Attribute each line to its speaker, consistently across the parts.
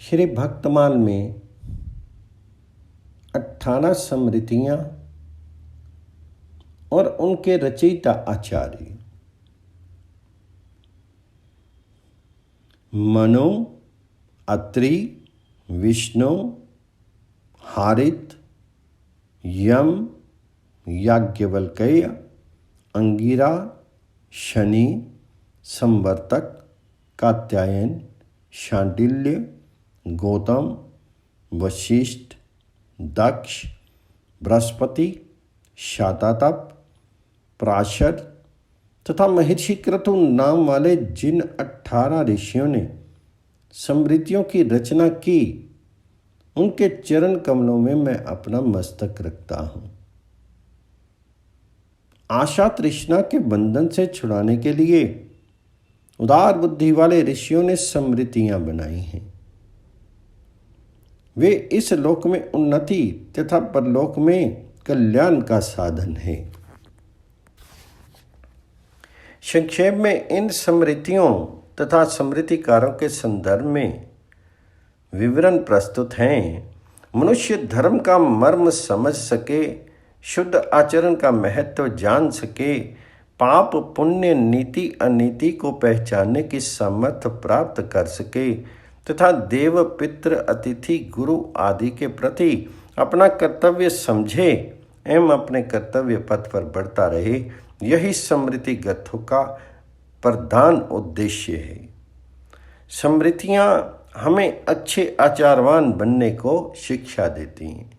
Speaker 1: श्री भक्तमाल में 18 स्मृतियाँ और उनके रचयिता आचार्य मनु, अत्रि, विष्णु, हारित, यम, याज्ञवल्क्य, अंगिरा, शनि, संवर्तक, कात्यायन, शांडिल्य, गौतम, वशिष्ठ, दक्ष, बृहस्पति, शातातप, पराशर तथा महर्षि क्रतु नाम वाले जिन 18 ऋषियों ने स्मृतियों की रचना की, उनके चरण कमलों में मैं अपना मस्तक रखता हूँ। आशा तृष्णा के बंधन से छुड़ाने के लिए उदार बुद्धि वाले ऋषियों ने स्मृतियां बनाई हैं। वे इस लोक में उन्नति तथा परलोक में कल्याण का साधन है। संक्षेप में इन स्मृतियों तथा स्मृतिकारों के संदर्भ में विवरण प्रस्तुत हैं। मनुष्य धर्म का मर्म समझ सके, शुद्ध आचरण का महत्व जान सके, पाप पुण्य नीति अनीति को पहचानने की सामर्थ्य प्राप्त कर सके तथा देव पितृ अतिथि गुरु आदि के प्रति अपना कर्तव्य समझे एवं अपने कर्तव्य पथ पर बढ़ता रहे, यही स्मृति ग्रंथों का प्रधान उद्देश्य है। स्मृतियाँ हमें अच्छे आचारवान बनने को शिक्षा देती हैं,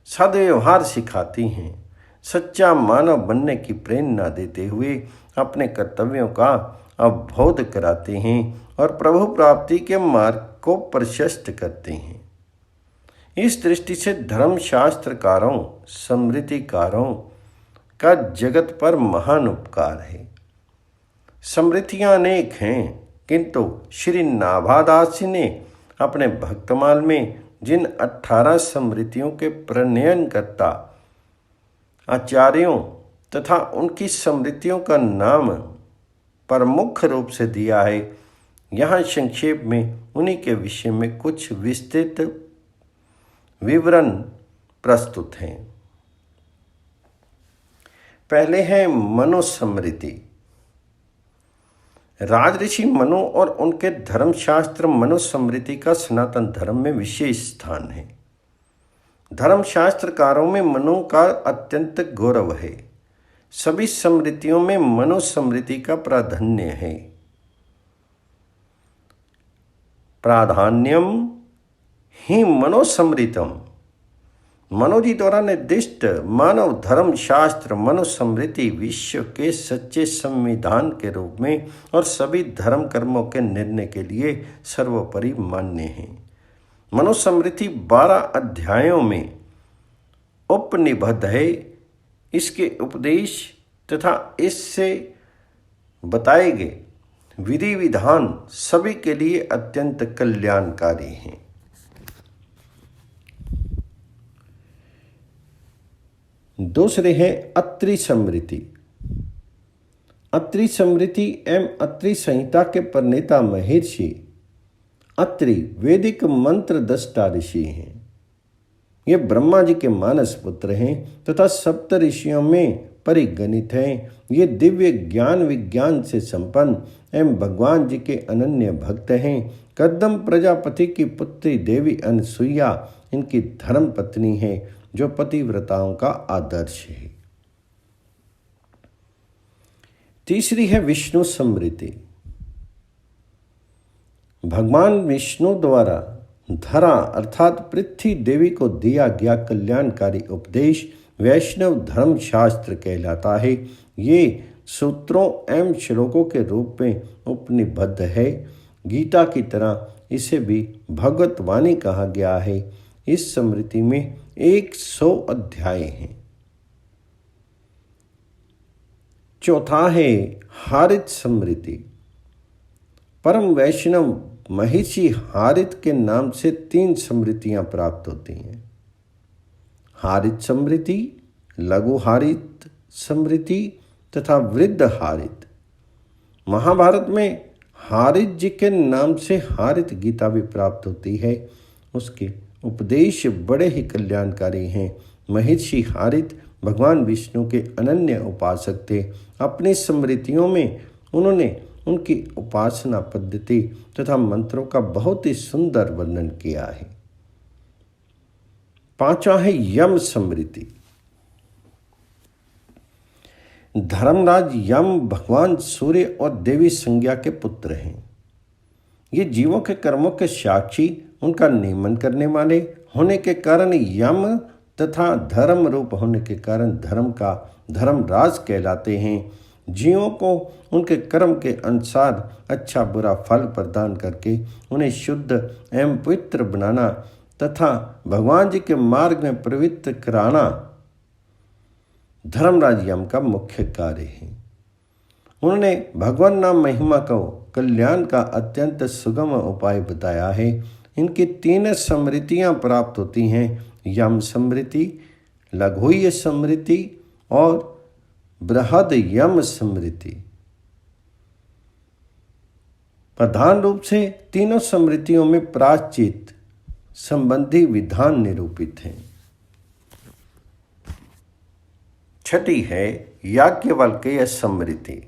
Speaker 1: सद्व्यवहार सिखाती हैं, सच्चा मानव बनने की प्रेरणा देते हुए अपने कर्तव्यों का अवबोध कराते हैं और प्रभु प्राप्ति के मार्ग को प्रशस्त करते हैं। इस दृष्टि से धर्मशास्त्रकारों स्मृतिकारों का जगत पर महान उपकार है। स्मृतियाँ अनेक हैं, किंतु श्री नाभादास जी ने अपने भक्तमाल में जिन 18 स्मृतियों के प्रणयनकर्ता आचार्यों तथा उनकी स्मृतियों का नाम प्रमुख रूप से दिया है, यहाँ संक्षेप में उन्हीं के विषय में कुछ विस्तृत विवरण प्रस्तुत हैं। पहले है मनुस्मृति। राजऋषि मनु और उनके धर्मशास्त्र मनुस्मृति का सनातन धर्म में विशेष स्थान है। धर्मशास्त्रकारों में मनु का अत्यंत गौरव है। सभी स्मृतियों में मनुस्मृति का प्राधान्य है। प्राधान्यम ही मनुस्मृतम। मनु जी द्वारा निर्दिष्ट मानव धर्म शास्त्र मनुस्मृति विश्व के सच्चे संविधान के रूप में और सभी धर्म कर्मों के निर्णय के लिए सर्वोपरि मान्य है। मनुस्मृति 12 अध्यायों में उपनिबद्ध है। इसके उपदेश तथा इससे बताए गए विधि विधान सभी के लिए अत्यंत कल्याणकारी हैं। दूसरे है अत्रि स्मृति। अत्रि स्मृति एवं अत्रि संहिता के प्रणेता महर्षि अत्रि वैदिक मंत्र दृष्टा ऋषि हैं। ये ब्रह्मा जी के मानस पुत्र हैं तथा सप्त ऋषियों में परिगणित हैं। ये दिव्य ज्ञान विज्ञान से संपन्न एवं भगवान जी के अनन्य भक्त हैं। कदम प्रजापति की पुत्री देवी अनसुईया इनकी धर्म पत्नी है, जो पतिव्रताओं का आदर्श है। तीसरी है विष्णु स्मृति। भगवान विष्णु द्वारा धरा अर्थात पृथ्वी देवी को दिया गया कल्याणकारी उपदेश वैष्णव धर्म शास्त्र कहलाता है। ये सूत्रों एवं श्लोकों के रूप में उपनिबद्ध है। गीता की तरह इसे भी भगवत वाणी कहा गया है। इस स्मृति में 100 अध्याय हैं। चौथा है हारित स्मृति। परम वैष्णव महर्षि हारित के नाम से 3 स्मृतियां प्राप्त होती हैं। हारित स्मृति, लघु हारित स्मृति तथा वृद्ध हारित। महाभारत में हारित जी के नाम से हारित गीता भी प्राप्त होती है। उसके उपदेश बड़े ही कल्याणकारी हैं। महर्षि हारित भगवान विष्णु के अनन्य उपासक थे। अपनी स्मृतियों में उन्होंने उनकी उपासना पद्धति तथा मंत्रों का बहुत ही सुंदर वर्णन किया है। पांचवा है यम स्मृति। धर्मराज यम भगवान सूर्य और देवी संज्ञा के पुत्र हैं। ये जीवों के कर्मों के साक्षी, उनका नियमन करने वाले होने के कारण यम तथा धर्म रूप होने के कारण धर्मराज कहलाते हैं। जीवों को उनके कर्म के अनुसार अच्छा बुरा फल प्रदान करके उन्हें शुद्ध एवं पवित्र बनाना तथा भगवान जी के मार्ग में प्रवृत्त कराना धर्मराज यम का मुख्य कार्य है। उन्होंने भगवान नाम महिमा को कल्याण का अत्यंत सुगम उपाय बताया है। इनकी 3 स्मृतियां प्राप्त होती हैं, यम स्मृति, लघुय स्मृति और बृहद यम स्मृति। प्रधान रूप से तीनों स्मृतियों में प्रायश्चित संबंधी विधान निरूपित हैं। छठी है याज्ञवल्क्य स्मृति।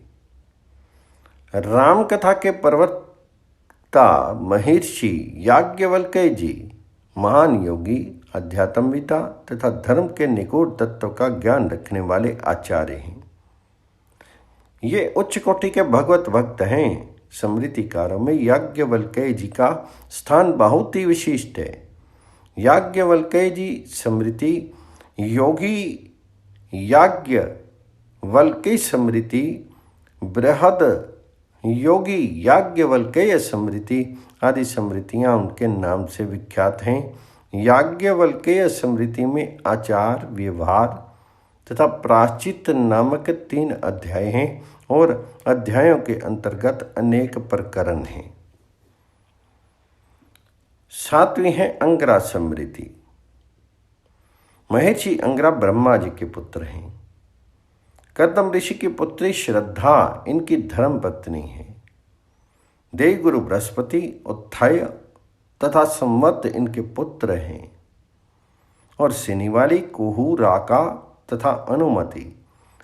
Speaker 1: राम कथा के प्रवक्ता महर्षि याज्ञवल्क्य जी महान योगी, अध्यात्मविता तथा धर्म के निगूढ़ तत्व का ज्ञान रखने वाले आचार्य हैं। ये उच्च कोटि के भगवत भक्त हैं। स्मृतिकारों में याज्ञवल्क्य जी का स्थान बहुत ही विशिष्ट है। याज्ञवल्क्य जी स्मृति, योगी याज्ञवल्क्य स्मृति, बृहद योगी याज्ञवल्क्य स्मृति आदि स्मृतियां उनके नाम से विख्यात हैं। याज्ञवल्क्य स्मृति में आचार, व्यवहार तथा प्रायश्चित नामक 3 अध्याय हैं और अध्यायों के अंतर्गत अनेक प्रकरण हैं। 7वीं है अंगिरा स्मृति। महर्षि अंगिरा ब्रह्मा जी के पुत्र हैं। कर्दम ऋषि की पुत्री श्रद्धा इनकी धर्म पत्नी है। देवगुरु बृहस्पति, उत्थय तथा संवत इनके पुत्र हैं और सिनीवाली, कुहू, राका तथा अनुमति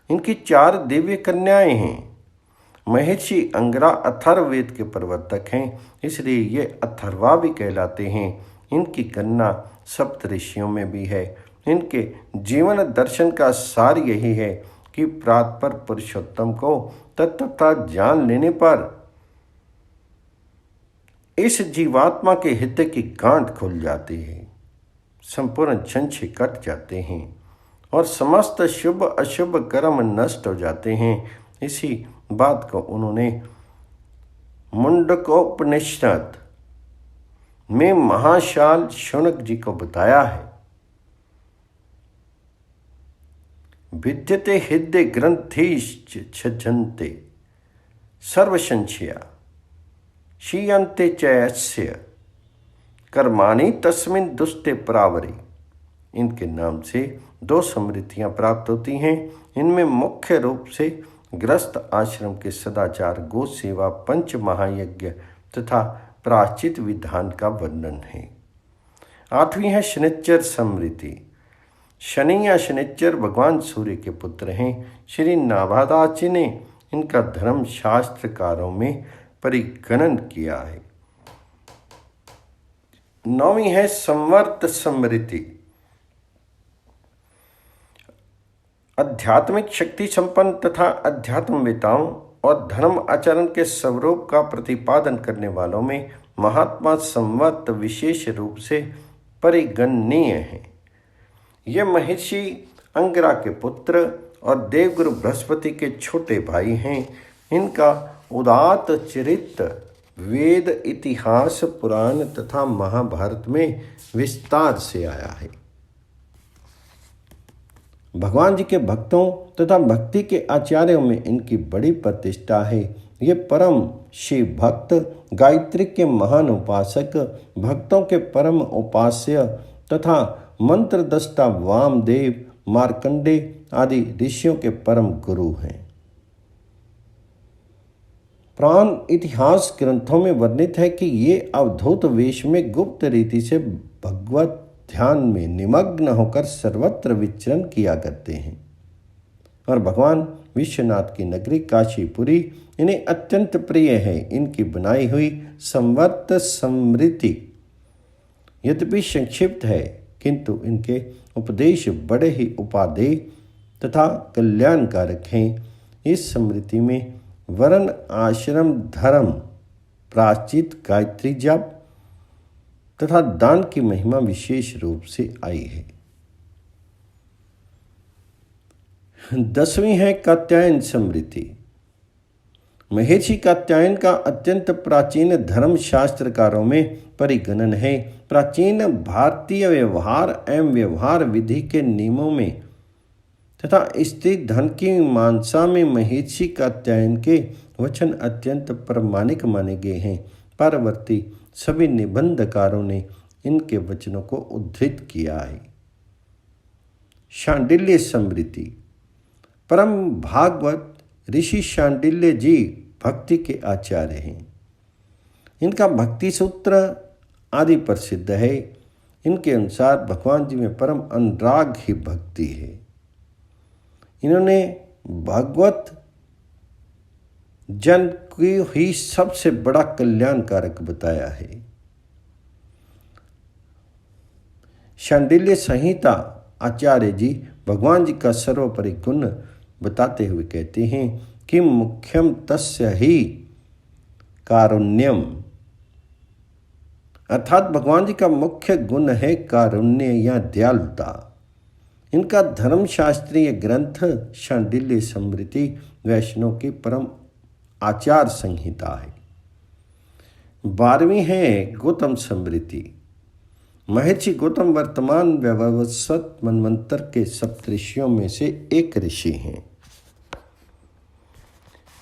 Speaker 1: इनकी 4 दिव्य कन्याएं हैं। महर्षि अंगिरा अथर्ववेद के प्रवर्तक हैं, इसलिए ये अथर्वा भी कहलाते हैं। इनकी गणना सप्तऋषियों में भी है। इनके जीवन दर्शन का सार यही है कि प्रातपर पुरुषोत्तम को तत्वता जान लेने पर इस जीवात्मा के हृदय की गांठ खुल जाती है, संपूर्ण संशय कट जाते हैं और समस्त शुभ अशुभ कर्म नष्ट हो जाते हैं। इसी बात को उन्होंने मुंडकोपनिषद में महाशाल शौनक जी को बताया है। विद्यते हृदय ग्रंथिश्च छजन्ते सर्वसंशया क्षीयन्ते च यस्य कर्माणि तस्मिन् दुष्टे परावरे। इनके नाम से 2 स्मृतियां प्राप्त होती हैं। इनमें मुख्य रूप से गृहस्थ आश्रम के सदाचार, गो सेवा, पंच महायज्ञ तथा प्रायश्चित विधान का वर्णन है। 8वीं है शनिश्चर स्मृति। शनि या शनिश्चर भगवान सूर्य के पुत्र हैं। श्री नाभादास जी ने इनका धर्म शास्त्रकारों में परिगणन किया है। 9वीं है संवर्त स्मृति। आध्यात्मिक शक्ति संपन्न तथा अध्यात्मवेताओं और धर्म आचरण के स्वरूप का प्रतिपादन करने वालों में महात्मा संवत विशेष रूप से परिगणनीय है। ये महर्षि अंगिरा के पुत्र और देवगुरु बृहस्पति के छोटे भाई हैं। इनका उदात्त चरित्र वेद, इतिहास, पुराण तथा महाभारत में विस्तार से आया है। भगवान जी के भक्तों तथा भक्ति के आचार्यों में इनकी बड़ी प्रतिष्ठा है। ये परम शिव भक्त, गायत्री के महान उपासक, भक्तों के परम उपास्य तथा मंत्र दस्ता वामदेव, मार्कंडे आदि ऋषियों के परम गुरु हैं। पुराण इतिहास ग्रंथों में वर्णित है कि ये अवधूत वेश में गुप्त रीति से भगवत ध्यान में निमग्न होकर सर्वत्र विचरण किया करते हैं और भगवान विश्वनाथ की नगरी काशीपुरी इन्हें अत्यंत प्रिय है। इनकी बनाई हुई संवर्त स्मृति यद्यपि संक्षिप्त है, किंतु इनके उपदेश बड़े ही उपादेय तथा कल्याणकारक हैं। इस स्मृति में वर्ण आश्रम धर्म प्रायश्चित गायत्री जप तथा दान की महिमा विशेष रूप से आई है। 10वीं है कात्यायन स्मृति। महर्षि कात्यायन का अत्यंत प्राचीन धर्म शास्त्रकारों में परिगणन है। प्राचीन भारतीय व्यवहार एवं व्यवहार विधि के नियमों में तथा स्त्री धन की मीमांसा में महर्षि कात्यायन के वचन अत्यंत प्रामाणिक माने गए हैं। परवर्ती सभी निबंधकारों ने इनके वचनों को उद्धृत किया है। शांडिल्य स्मृति। परम भागवत ऋषि शांडिल्य जी भक्ति के आचार्य हैं। इनका भक्ति सूत्र आदि प्रसिद्ध है। इनके अनुसार भगवान जी में परम अनुराग ही भक्ति है। इन्होंने भागवत जन की ही सबसे बड़ा कल्याणकारक बताया है। शांडिल्य संहिता आचार्य जी भगवान जी का सर्वोपरि गुण बताते हुए कहते हैं कि मुख्यम तस्य ही कारुण्यम, अर्थात भगवान जी का मुख्य गुण है कारुण्य या दयालुता। इनका धर्मशास्त्रीय ग्रंथ शांडिल्य स्मृति वैष्णव की परम आचार संहिता है। 12वीं है गौतम स्मृति। महर्षि गौतम वर्तमान व्यवस्वत मनवंतर के सप्तऋषियों में से एक ऋषि हैं।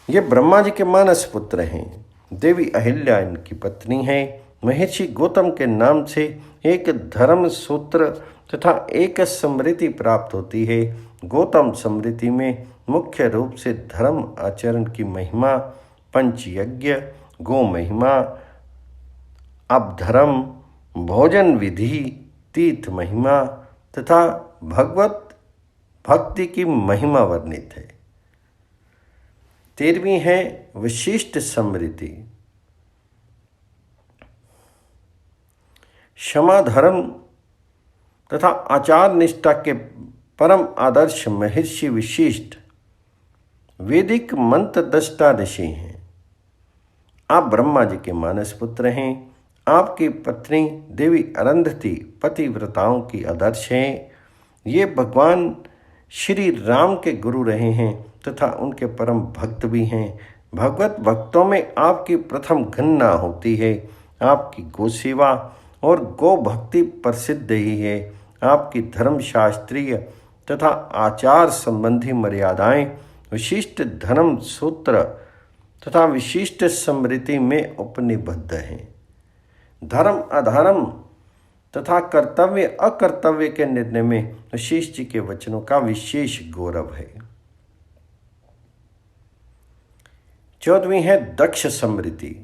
Speaker 1: ये ब्रह्मा जी के मानस पुत्र हैं। देवी अहिल्या इनकी पत्नी है। महर्षि गौतम के नाम से एक धर्म सूत्र तथा एक स्मृति प्राप्त होती है। गौतम स्मृति में मुख्य रूप से धर्म आचरण की महिमा, पंचयज्ञ, गो महिमा, अपधर्म, भोजन विधि, तीर्थ महिमा तथा भगवत भक्ति की महिमा वर्णित है। 13वीं है विशिष्ट स्मृति। क्षमा, धर्म तथा आचार निष्ठा के परम आदर्श महर्षि विशिष्ट वैदिक मंत्र दृष्टा ऋषि हैं। आप ब्रह्मा जी के मानस पुत्र हैं। आपकी पत्नी देवी अरुंधति पतिव्रताओं की आदर्श हैं। ये भगवान श्री राम के गुरु रहे हैं तथा उनके परम भक्त भी हैं। भगवत भक्तों में आपकी प्रथम गणना होती है। आपकी गोसेवा और गो भक्ति प्रसिद्ध ही है। आपकी धर्मशास्त्रीय तथा आचार संबंधी मर्यादाएं विशिष्ट धर्म सूत्र तथा विशिष्ट स्मृति में उपनिबद्ध हैं। धर्म अधर्म तथा कर्तव्य अकर्तव्य के निर्णय में वशिष्ठ जी के वचनों का विशेष गौरव है। 14वीं है दक्ष स्मृति।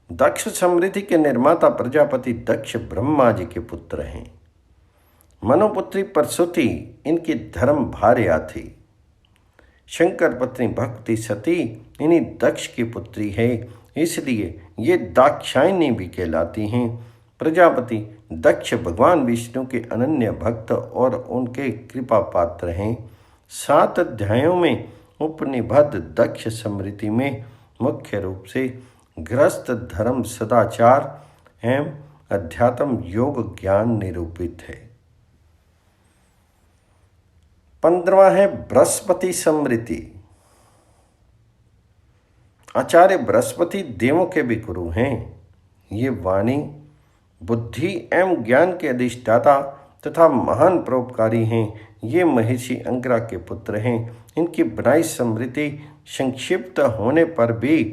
Speaker 1: दक्ष स्मृति के निर्माता प्रजापति दक्ष ब्रह्मा जी के पुत्र हैं। मनोपुत्री प्रसूति इनकी धर्म भार्या थी। शंकर पत्नी भक्ति सती इन्हीं दक्ष की पुत्री है, इसलिए ये दाक्षायणी भी कहलाती हैं। प्रजापति दक्ष भगवान विष्णु के अनन्य भक्त और उनके कृपा पात्र हैं। 7 अध्यायों में उपनिबद्ध दक्ष स्मृति में मुख्य रूप से गृहस्थ धर्म, सदाचार एवं अध्यात्म योग ज्ञान निरूपित है। 15वां है बृहस्पति स्मृति। आचार्य बृहस्पति देवों के भी गुरु हैं। ये वाणी, बुद्धि एवं ज्ञान के अधिष्ठाता तथा महान परोपकारी हैं। ये महर्षि अंगिरा के पुत्र हैं। इनकी बनाई स्मृति संक्षिप्त होने पर भी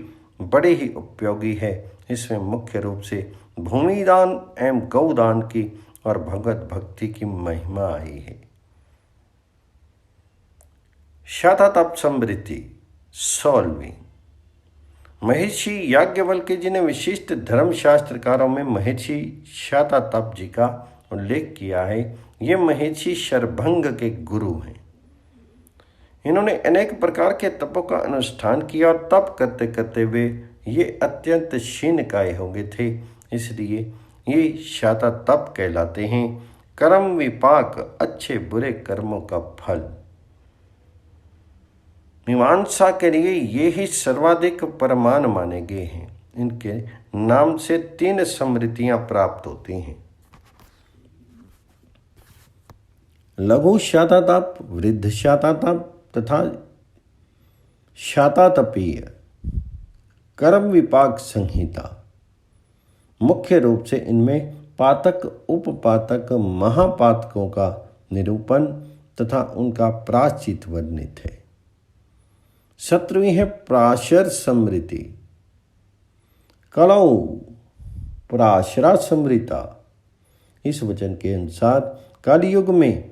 Speaker 1: बड़ी ही उपयोगी है। इसमें मुख्य रूप से भूमिदान एवं गौदान की और भगवत भक्ति की महिमा आई है। शततप स्मृति 16वीं। महर्षि याज्ञवल्क्य जी ने विशिष्ट धर्म शास्त्रकारों में महर्षि शातातप जी का उल्लेख किया है। ये महर्षि शरभंग के गुरु हैं। इन्होंने अनेक प्रकार के तपों का अनुष्ठान किया और तप करते करते वे ये अत्यंत क्षीणकाय हो गए थे, इसलिए ये शातातप कहलाते हैं। कर्म विपाक अच्छे बुरे कर्मों का फल। मीमांसा के लिए ये ही सर्वाधिक प्रमाण माने गए हैं। इनके नाम से 3 स्मृतियां प्राप्त होती हैं। लघु शातातप, वृद्ध शातातप तथा शातातपीय कर्म विपाक संहिता। मुख्य रूप से इनमें पातक, उपपातक, महापातकों का निरूपण तथा उनका प्रायश्चित वर्णित है। 17वीं है प्राशर स्मृति। कलौ प्राशरा स्मृता। इस वचन के अनुसार कलयुग में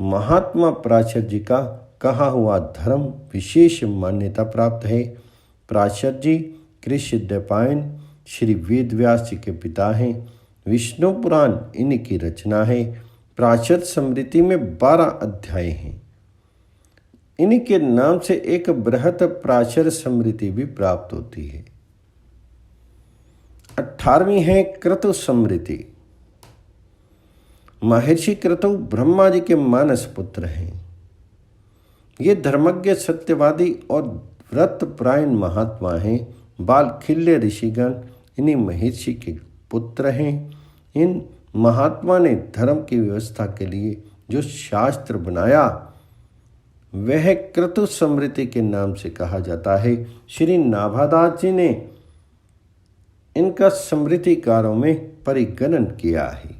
Speaker 1: महात्मा प्राशर जी का कहा हुआ धर्म विशेष मान्यता प्राप्त है। प्राशर जी कृष्ण द्वैपायन श्री वेदव्यास जी के पिता हैं। विष्णु पुराण इनकी रचना है। प्राशर स्मृति में 12 अध्याय हैं। इनके नाम से एक बृहत प्राशर स्मृति भी प्राप्त होती है। 18वीं है क्रतु स्मृति। महर्षि क्रतु ब्रह्मा जी के मानस पुत्र हैं। ये धर्मज्ञ, सत्यवादी और व्रतपरायण महात्मा हैं। बालखिल्य ऋषिगण इन्हीं महर्षि के पुत्र हैं। इन महात्मा ने धर्म की व्यवस्था के लिए जो शास्त्र बनाया वह क्रतु स्मृति के नाम से कहा जाता है। श्री नाभादास जी ने इनका स्मृतिकारों में परिगणन किया है।